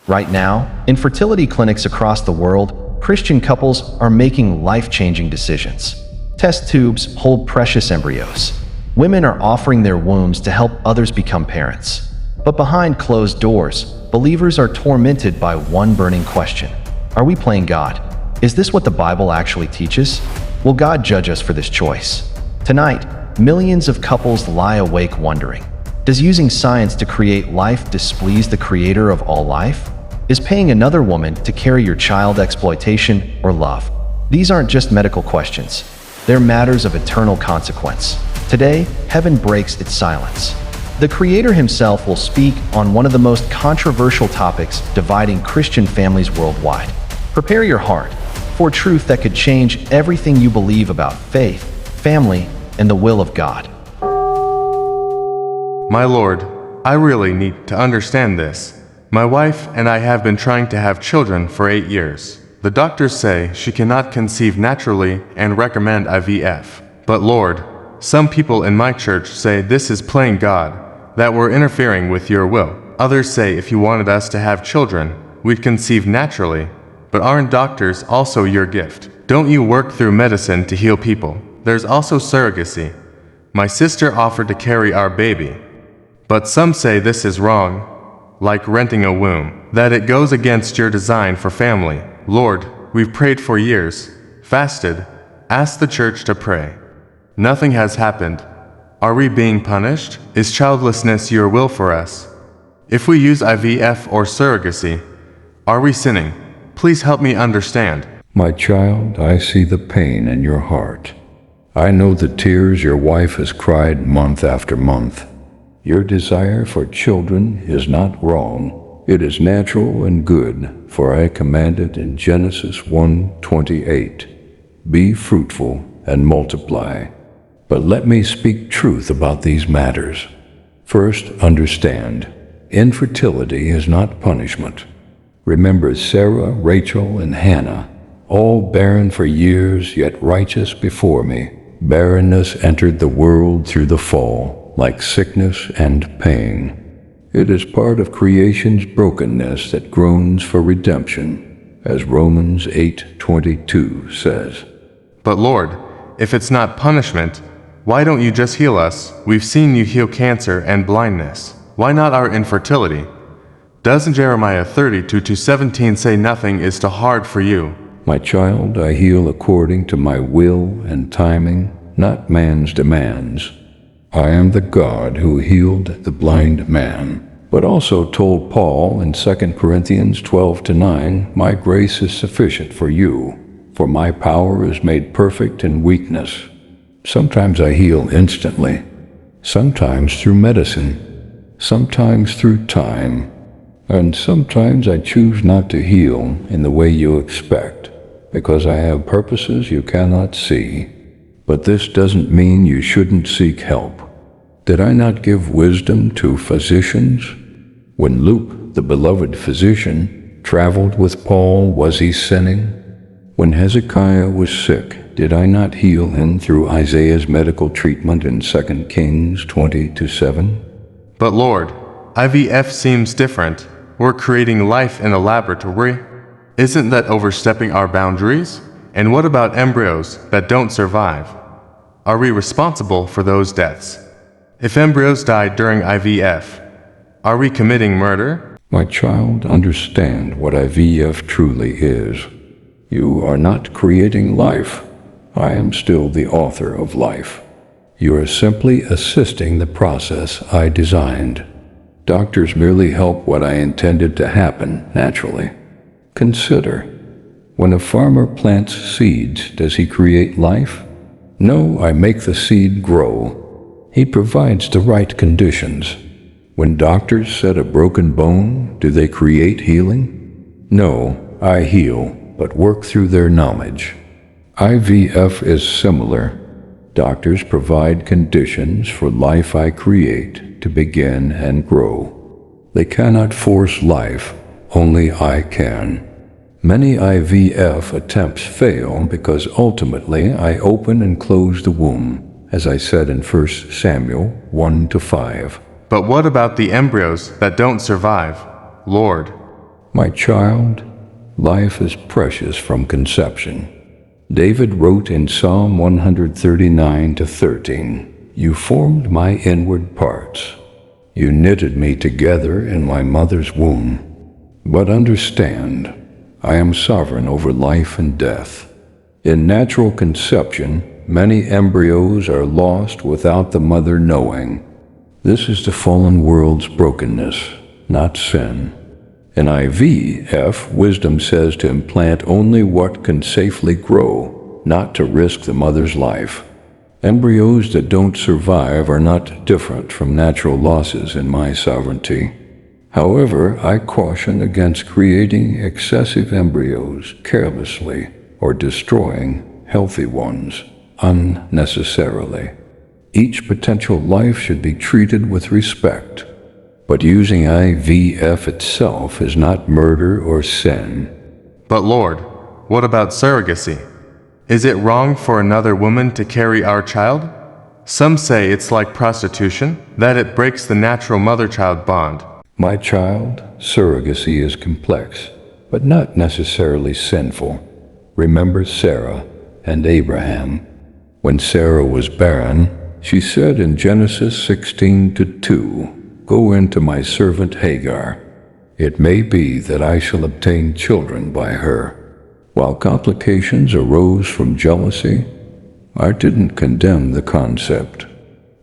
Right now, in fertility clinics across the world, Christian couples are making life-changing decisions. Test tubes hold precious embryos. Women are offering their wombs to help others become parents. But behind closed doors, believers are tormented by one burning question. Are we playing God? Is this what the Bible actually teaches? Will God judge us for this choice? Tonight, millions of couples lie awake wondering, does using science to create life displease the Creator of all life? Is paying another woman to carry your child exploitation or love? These aren't just medical questions. They're matters of eternal consequence. Today, heaven breaks its silence. The Creator himself will speak on one of the most controversial topics dividing Christian families worldwide. Prepare your heart for truth that could change everything you believe about faith, family, and the will of God. My Lord, I really need to understand this. My wife and I have been trying to have children for 8 years. The doctors say she cannot conceive naturally and recommend IVF. But Lord, some people in my church say this is playing God, that we're interfering with your will. Others say if you wanted us to have children, we'd conceive naturally. But aren't doctors also your gift? Don't you work through medicine to heal people? There's also surrogacy. My sister offered to carry our baby. But some say this is wrong, like renting a womb, that it goes against your design for family. Lord, we've prayed for years, fasted, asked the church to pray. Nothing has happened. Are we being punished? Is childlessness your will for us? If we use IVF or surrogacy, are we sinning? Please help me understand. My child, I see the pain in your heart. I know the tears your wife has cried month after month. Your desire for children is not wrong. It is natural and good, for I commanded in Genesis 1:28, "Be fruitful and multiply." But let me speak truth about these matters. First, understand, infertility is not punishment. Remember Sarah, Rachel, and Hannah, all barren for years, yet righteous before me. Barrenness entered the world through the fall, like sickness and pain. It is part of creation's brokenness that groans for redemption, as Romans 8:22 says. But Lord, if it's not punishment, why don't you just heal us? We've seen you heal cancer and blindness. Why not our infertility? Doesn't Jeremiah 32:17 say nothing is too hard for you? My child, I heal according to my will and timing, not man's demands. I am the God who healed the blind man, but also told Paul in 2 Corinthians 12:9, my grace is sufficient for you, for my power is made perfect in weakness. Sometimes I heal instantly, sometimes through medicine, sometimes through time, and sometimes I choose not to heal in the way you expect, because I have purposes you cannot see. But this doesn't mean you shouldn't seek help. Did I not give wisdom to physicians? When Luke, the beloved physician, traveled with Paul, was he sinning? When Hezekiah was sick, did I not heal him through Isaiah's medical treatment in 2 Kings 20:7? But Lord, IVF seems different. We're creating life in a laboratory. Isn't that overstepping our boundaries? And what about embryos that don't survive? Are we responsible for those deaths? If embryos died during IVF, are we committing murder? My child, understand what IVF truly is. You are not creating life. I am still the author of life. You are simply assisting the process I designed. Doctors merely help what I intended to happen naturally. Consider, when a farmer plants seeds, does he create life? No, I make the seed grow. He provides the right conditions. When doctors set a broken bone, do they create healing? No, I heal, but work through their knowledge. IVF is similar. Doctors provide conditions for life I create to begin and grow. They cannot force life, only I can. Many IVF attempts fail because ultimately I open and close the womb, as I said in 1 Samuel 1-5. But what about the embryos that don't survive? Lord, My child, life is precious from conception. David wrote in Psalm 139:13, "You formed my inward parts. You knitted me together in my mother's womb. But understand, I am sovereign over life and death. In natural conception, many embryos are lost without the mother knowing. This is the fallen world's brokenness, not sin." In IVF, wisdom says to implant only what can safely grow, not to risk the mother's life. Embryos that don't survive are not different from natural losses in my sovereignty. However, I caution against creating excessive embryos carelessly or destroying healthy ones unnecessarily. Each potential life should be treated with respect, but using IVF itself is not murder or sin. But Lord, what about surrogacy? Is it wrong for another woman to carry our child? Some say it's like prostitution, that it breaks the natural mother-child bond. My child, surrogacy is complex, but not necessarily sinful. Remember Sarah and Abraham. When Sarah was barren, she said in Genesis 16:2, "Go into my servant Hagar. It may be that I shall obtain children by her." While complications arose from jealousy, I didn't condemn the concept.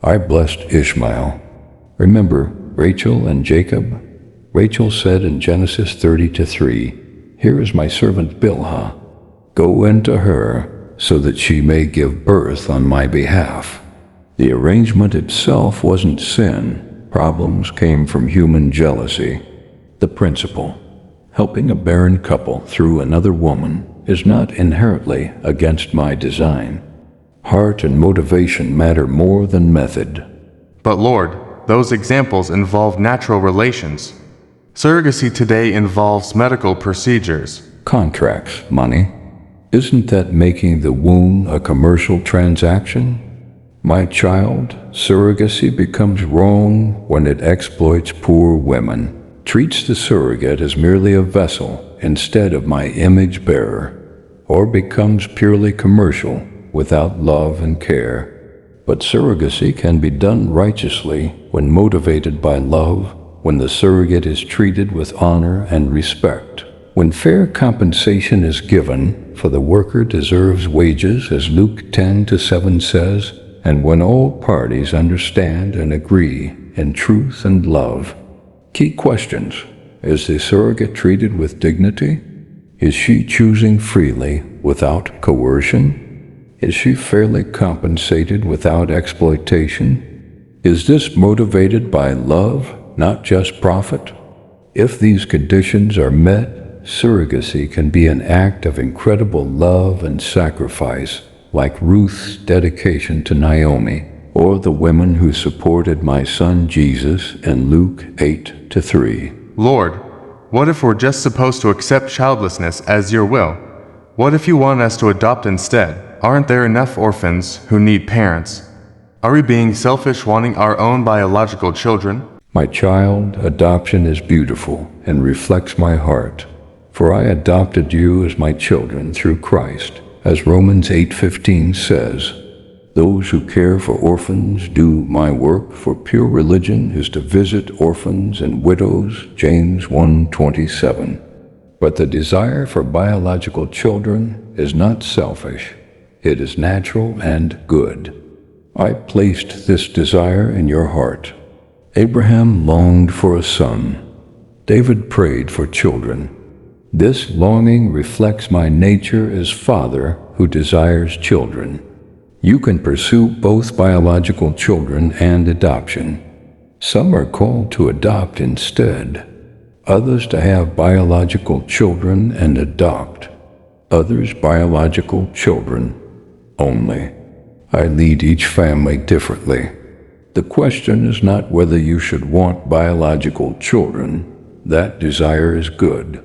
I blessed Ishmael. Remember Rachel and Jacob? Rachel said in Genesis 30:3, "Here is my servant Bilhah. Go into her so that she may give birth on my behalf." The arrangement itself wasn't sin. Problems came from human jealousy. The principle, helping a barren couple through another woman, is not inherently against my design. Heart and motivation matter more than method. But Lord, those examples involve natural relations. Surrogacy today involves medical procedures. Contracts, money. Isn't that making the womb a commercial transaction? My child, surrogacy becomes wrong when it exploits poor women, treats the surrogate as merely a vessel instead of my image bearer, or becomes purely commercial without love and care. But surrogacy can be done righteously when motivated by love, when the surrogate is treated with honor and respect, when fair compensation is given, for the worker deserves wages, as Luke 10:7 says, and when all parties understand and agree in truth and love. Key questions. Is the surrogate treated with dignity? Is she choosing freely without coercion? Is she fairly compensated without exploitation? Is this motivated by love, not just profit? If these conditions are met, surrogacy can be an act of incredible love and sacrifice, like Ruth's dedication to Naomi, or the women who supported my son Jesus in Luke 8:3. Lord, what if we're just supposed to accept childlessness as your will? What if you want us to adopt instead? Aren't there enough orphans who need parents? Are we being selfish wanting our own biological children? My child, adoption is beautiful and reflects my heart, for I adopted you as my children through Christ, as Romans 8:15 says. Those who care for orphans do my work, for pure religion is to visit orphans and widows, James 1:27. But the desire for biological children is not selfish. It is natural and good. I placed this desire in your heart. Abraham longed for a son. David prayed for children. This longing reflects my nature as father who desires children. You can pursue both biological children and adoption. Some are called to adopt instead, others to have biological children and adopt, others biological children only. I lead each family differently. The question is not whether you should want biological children. That desire is good.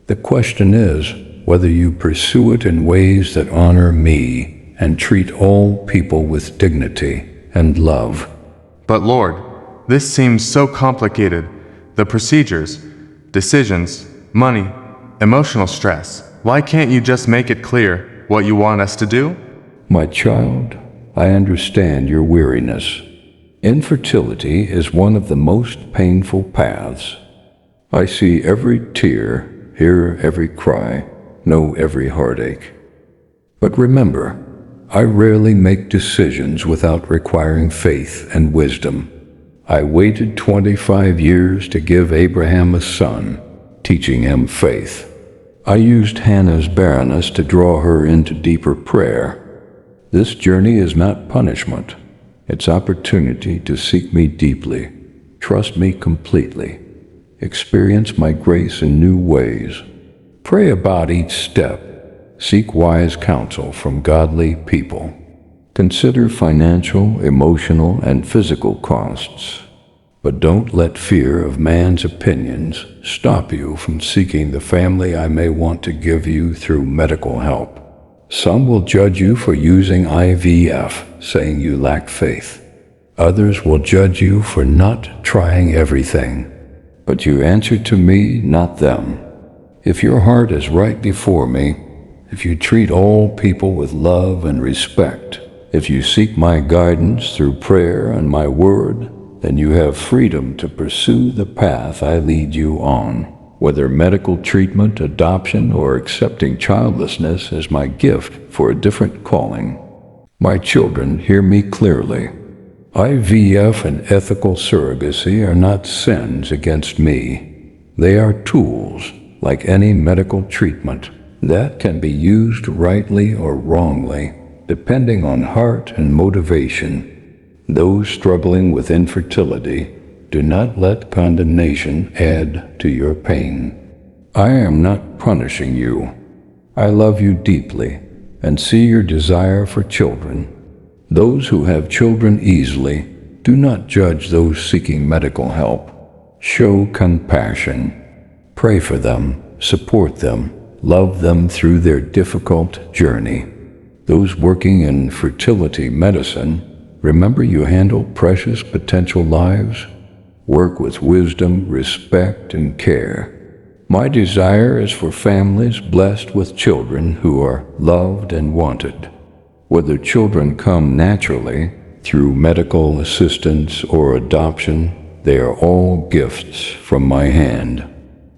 The question is whether you pursue it in ways that honor me and treat all people with dignity and love. But Lord, this seems so complicated. The procedures, decisions, money, emotional stress. Why can't you just make it clear what you want us to do? My child, I understand your weariness. Infertility is one of the most painful paths. I see every tear, hear every cry, know every heartache. But remember, I rarely make decisions without requiring faith and wisdom. I waited 25 years to give Abraham a son, teaching him faith. I used Hannah's barrenness to draw her into deeper prayer. This journey is not punishment. It's opportunity to seek me deeply, trust me completely, experience my grace in new ways. Pray about each step. Seek wise counsel from godly people. Consider financial, emotional, and physical costs. But don't let fear of man's opinions stop you from seeking the family I may want to give you through medical help. Some will judge you for using IVF, saying you lack faith. Others will judge you for not trying everything. But you answer to me, not them. If your heart is right before me, if you treat all people with love and respect, if you seek my guidance through prayer and my word, then you have freedom to pursue the path I lead you on. Whether medical treatment, adoption, or accepting childlessness is my gift for a different calling. My children, hear me clearly. IVF and ethical surrogacy are not sins against me. They are tools, like any medical treatment, that can be used rightly or wrongly, depending on heart and motivation. Those struggling with infertility, do not let condemnation add to your pain. I am not punishing you. I love you deeply and see your desire for children. Those who have children easily, do not judge those seeking medical help. Show compassion. Pray for them, support them, love them through their difficult journey. Those working in fertility medicine, remember you handle precious potential lives. Work with wisdom, respect, and care. My desire is for families blessed with children who are loved and wanted. Whether children come naturally, through medical assistance or adoption, they are all gifts from my hand.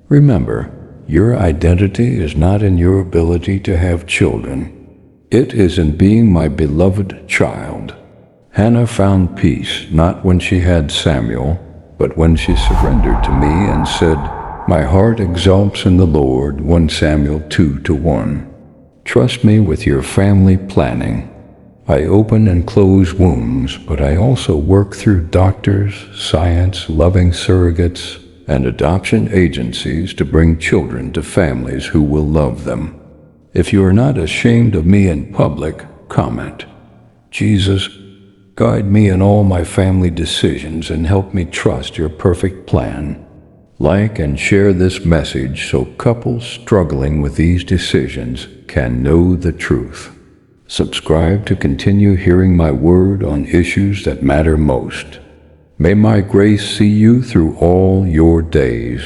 Remember, your identity is not in your ability to have children. It is in being my beloved child. Hannah found peace not when she had Samuel, but when she surrendered to me and said, "My heart exalts in the Lord," 1 Samuel 2:1. Trust me with your family planning. I open and close wombs, but I also work through doctors, science, loving surrogates, and adoption agencies to bring children to families who will love them. If you are not ashamed of me in public, comment, "Jesus, guide me in all my family decisions and help me trust your perfect plan." Like and share this message so couples struggling with these decisions can know the truth. Subscribe to continue hearing my word on issues that matter most. May my grace see you through all your days.